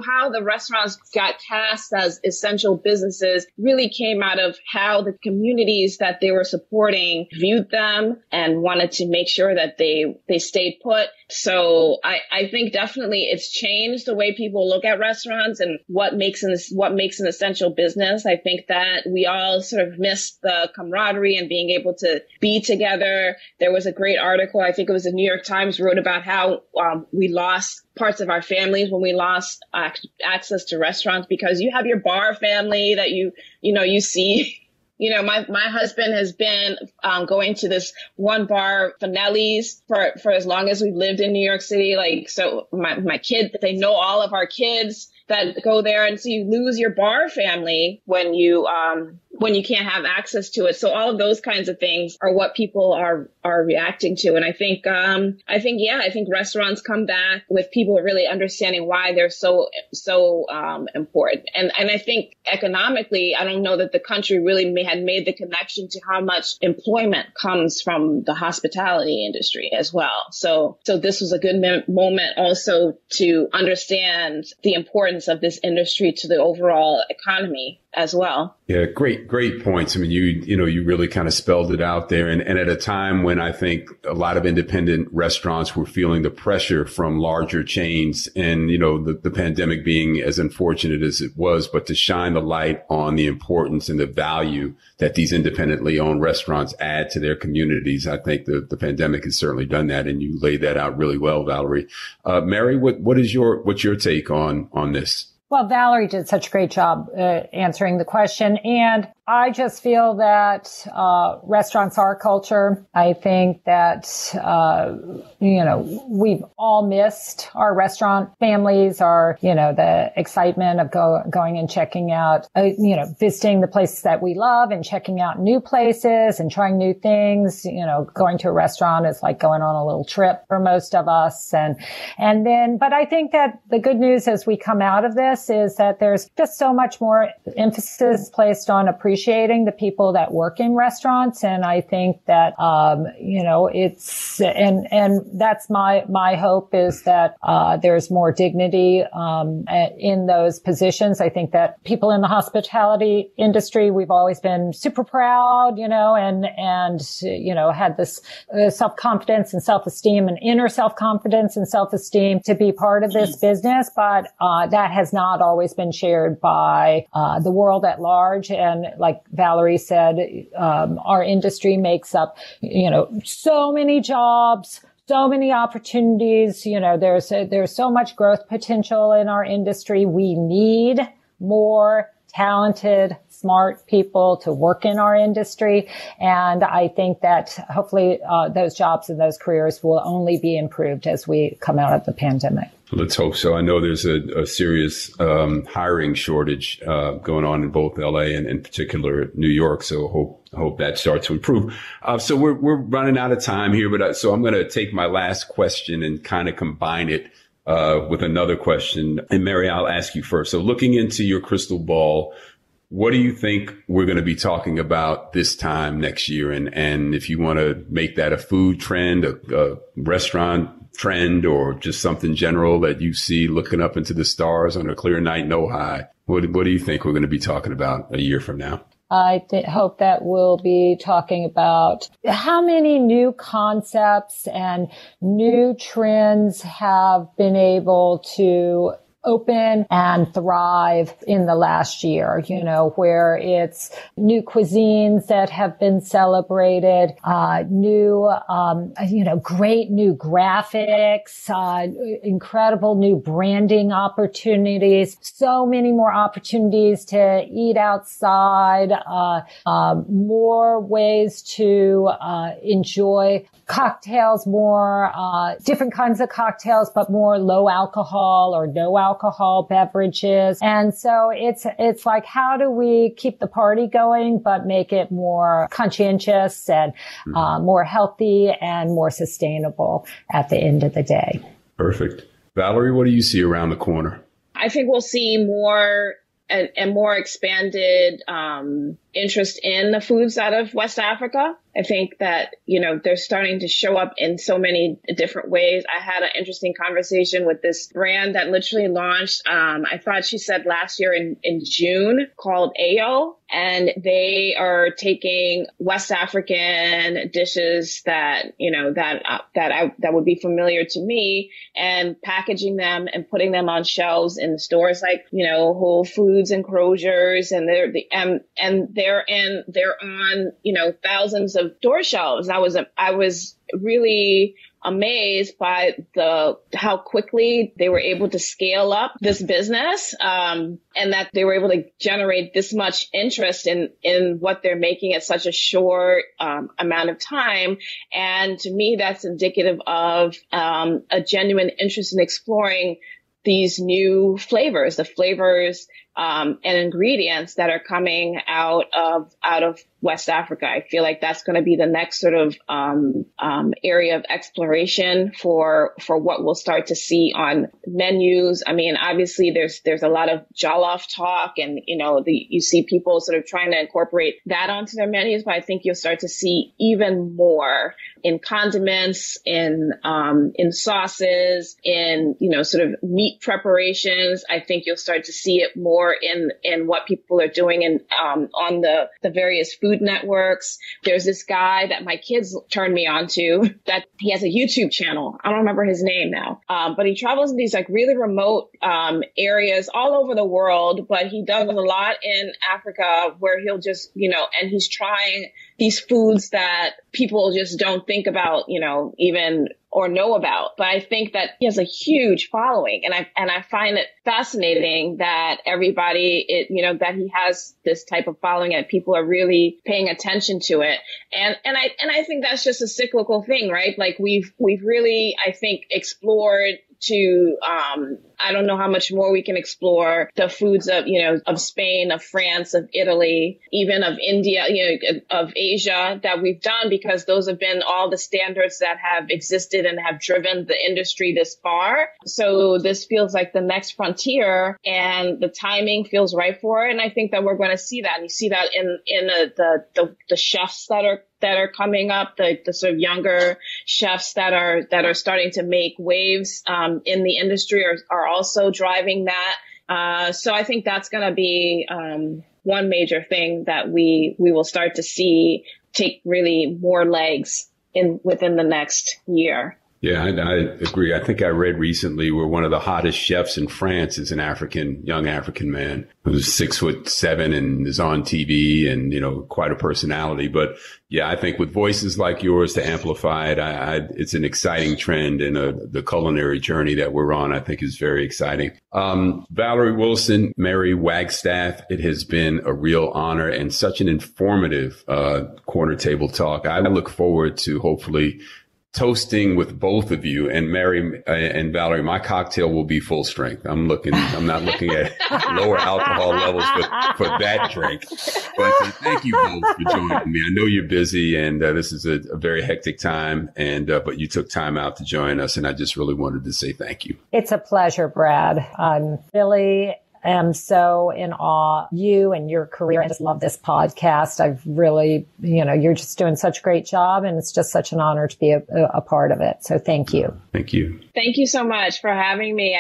how the restaurants got cast as essential businesses really came out of how the communities that they were supporting viewed them and wanted to make sure that they stayed put. So I think definitely it's changed the way people look at restaurants and what makes an essential business. I think that we all sort of missed the camaraderie and being able to be together. There was a great article, I think it was the New York Times, wrote about how we lost lost parts of our families, when we lost access to restaurants, because you have your bar family that you see. My husband has been going to this one bar, Finelli's, for as long as we've lived in New York City. So my kids, they know all of our kids that go there, and so you lose your bar family when you can't have access to it. So all of those kinds of things are what people are reacting to. And I think restaurants come back with people really understanding why they're so important. And I think economically, I don't know that the country really had made the connection to how much employment comes from the hospitality industry as well. So this was a good moment also to understand the importance of this industry to the overall economy as well. Yeah, great points. I mean, you really kind of spelled it out there. And at a time when I think a lot of independent restaurants were feeling the pressure from larger chains, and, the pandemic being as unfortunate as it was, but to shine the light on the importance and the value that these independently owned restaurants add to their communities. I think the pandemic has certainly done that. And you laid that out really well, Valerie. Mary, what's your take on this? Well, Valerie did such a great job answering the question. And I just feel that restaurants are culture. I think that, we've all missed our restaurant families, the excitement of going and checking out, visiting the places that we love and checking out new places and trying new things. Going to a restaurant is like going on a little trip for most of us. But I think that the good news as we come out of this is that there's just so much more emphasis placed on appreciating the people that work in restaurants. And I think that, it's, and that's my hope is that, there's more dignity, in those positions. I think that people in the hospitality industry, we've always been super proud, and had this self-confidence and self-esteem and inner self-confidence and self-esteem to be part of this business. But, that has not always been shared by, the world at large. And like Valerie said, our industry makes up, so many jobs, so many opportunities. There's so much growth potential in our industry. We need more talented, smart people to work in our industry. And I think that hopefully those jobs and those careers will only be improved as we come out of the pandemic. Let's hope so. I know there's a serious hiring shortage going on in both LA and in particular New York. So hope that starts to improve. So we're running out of time here, but so I'm going to take my last question and kind of combine it with another question. And Mary, I'll ask you first. So looking into your crystal ball, what do you think we're going to be talking about this time next year? And if you want to make that a food trend, a restaurant trend, or just something general that you see looking up into the stars on a clear night, no high, what do you think we're going to be talking about a year from now? I hope that we'll be talking about how many new concepts and new trends have been able to open and thrive in the last year, where it's new cuisines that have been celebrated, new, great new graphics, incredible new branding opportunities, so many more opportunities to eat outside, more ways to, enjoy cocktails, more, different kinds of cocktails, but more low alcohol or no alcohol beverages. And so it's like, how do we keep the party going, but make it more conscientious and, more healthy and more sustainable at the end of the day? Perfect. Valerie, what do you see around the corner? I think we'll see more and more expanded, interest in the foods out of West Africa. I think that, they're starting to show up in so many different ways. I had an interesting conversation with this brand that literally launched, I thought she said last year in June, called Ayo. And they are taking West African dishes that, that would be familiar to me, and packaging them and putting them on shelves in the stores like, Whole Foods and Grocers, and they're on, thousands of door shelves. I was really amazed by how quickly they were able to scale up this business, and that they were able to generate this much interest in what they're making at such a short amount of time. And to me, that's indicative of a genuine interest in exploring these new flavors, the flavors and ingredients that are coming out of West Africa. I feel like that's going to be the next sort of area of exploration for what we'll start to see on menus. I mean, obviously there's a lot of jollof talk, and you see people sort of trying to incorporate that onto their menus, but I think you'll start to see even more in condiments, in sauces, in sort of meat preparations. I think you'll start to see it more in what people are doing on the various food networks. There's this guy that my kids turned me on to, that he has a YouTube channel. I don't remember his name now, but he travels in these like really remote areas all over the world, but he does a lot in Africa where he'll just, and he's trying these foods that people just don't think about, even or know about. But I think that he has a huge following, and I find it fascinating that everybody, that he has this type of following and people are really paying attention to it. And I think that's just a cyclical thing, right? Like we've really, I think, explored to, I don't know how much more we can explore the foods of Spain, of France, of Italy, even of India, of Asia that we've done, because those have been all the standards that have existed and have driven the industry this far. So this feels like the next frontier, and the timing feels right for it. And I think that we're going to see that. And you see that in the chefs that are coming up, the sort of younger chefs that are starting to make waves in the industry are also driving that. So I think that's going to be one major thing that we will start to see take really more legs within the next year. Yeah, I agree. I think I read recently where one of the hottest chefs in France is an young African man who's 6'7" and is on TV and, quite a personality. But yeah, I think with voices like yours to amplify it, it's an exciting trend, and the culinary journey that we're on, I think is very exciting. Valerie Wilson, Mary Wagstaff, it has been a real honor and such an informative corner table talk. I look forward to hopefully toasting with both of you. And Mary and Valerie, my cocktail will be full strength. I'm not looking at lower alcohol levels for that drink. But thank you both for joining me. I know you're busy, and this is a very hectic time, but you took time out to join us, and I just really wanted to say thank you. It's a pleasure, Brad. I'm really am so in awe of you and your career. I just love this podcast. I've really, you're just doing such a great job, and it's just such an honor to be a part of it. So thank you. Thank you. Thank you so much for having me.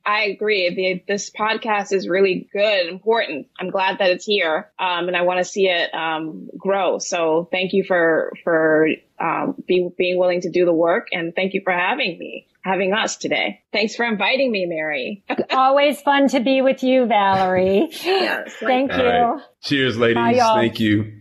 I agree. This podcast is really good and important. I'm glad that it's here. And I want to see it grow. So thank you for being willing to do the work, and thank you for having us today. Thanks for inviting me, Mary. Always fun to be with you, Valerie. Yes, thank you. Right. Cheers, ladies. Bye, y'all. Thank you.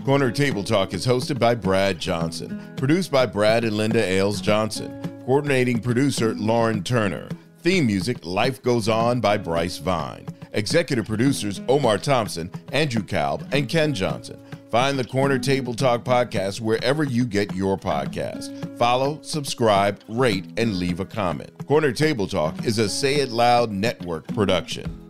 Corner Table Talk is hosted by Brad Johnson, produced by Brad and Linda Ailes Johnson, coordinating producer Lauren Turner, theme music Life Goes On by Bryce Vine, executive producers Omar Thompson, Andrew Kalb, and Ken Johnson. Find the Corner Table Talk podcast wherever you get your podcast. Follow, subscribe, rate, and leave a comment. Corner Table Talk is a Say It Loud Network production.